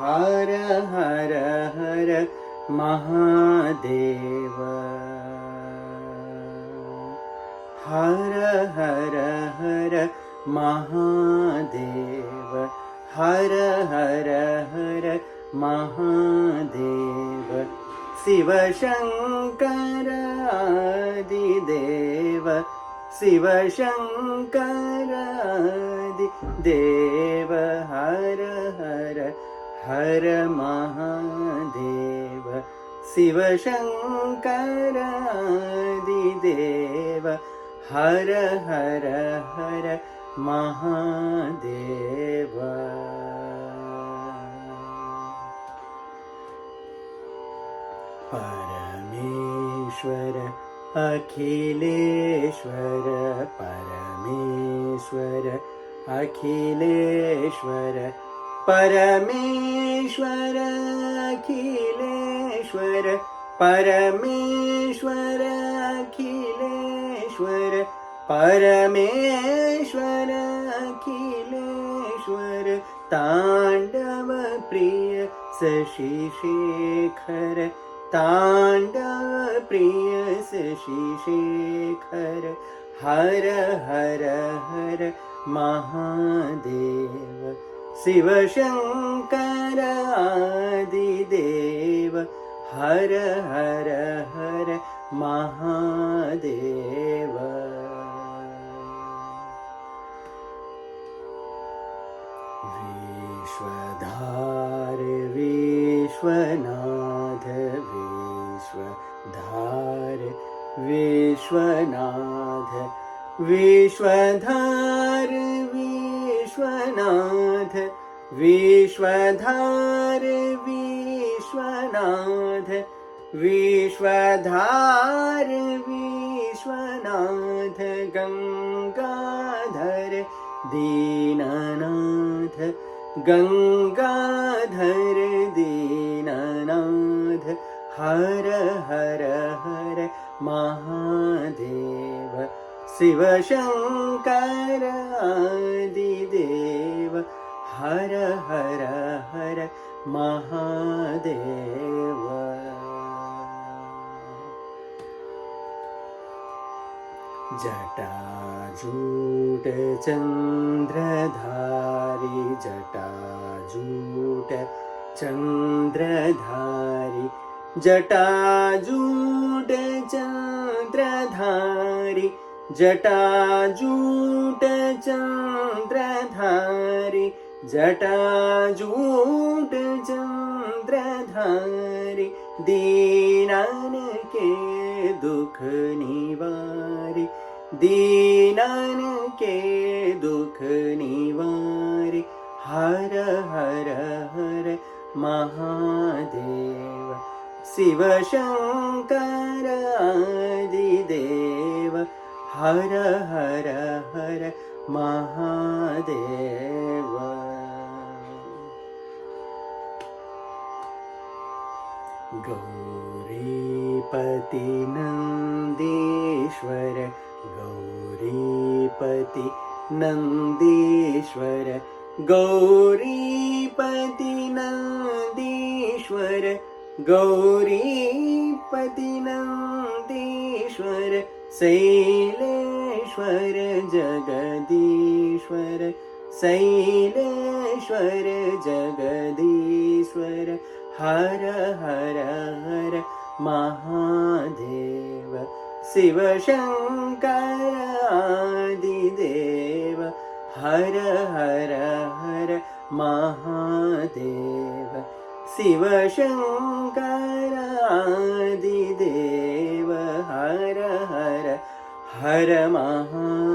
हर हर हर महादेव हर हर हर महादेव हर हर हर महादेव शिव शंकर आदिदेव शिव शंकर आदिदेव हर हर हर महादेव शिव शंकर आदिदेव हर हर हर महादेव परमेश्वर अखिलेश्वर परमेश्वर अखिलेश्वर परमेश्वर अखिलेश्वर परमेश्वर अखिलेश्वर परमेश्वर अखिलेश्वर तांडव प्रिय शशि शेखर तांडव प्रिय शशि शेखर हर हर हर महादेव शिव शंकर आदिदेव हर हर हर महादेव विश्वधार विश्वनाथ विश्वधार विश्वनाथ विश्वधार विश्वनाथ विश्वधार विश्वनाथ विश्वधार विश्वनाथ गंगाधर दीननाथ गंगाधर दीननाथ हर हर हर महादेव शिव शंकर आदिदेव हर हर हर महादेव जटाजूट चंद्रधारी जटाजूट चंद्रधारी जटाजूट चंद्रधारी जटाजूट चंद्रधारी जटाजूट चंद्रधारी दीनान के दुख निवारी दीनान के दुख निवारी हर हर हर महादेव शिव शंकर आदिदेव हर हर हर महादेव गौरीपति नंदीश्वर गौरीपति नंदीश्वर गौरीपति नंदीश्वर गौरीपति नंदीश्वर शैलेश्वर जगदीश्वर शैलेश्वर जगदीश्वर हर हर हर महादेव शिव शंकर आदिदेव हर हर हर महादेव शिव शंकर आदिदेव हर हर हर महादेव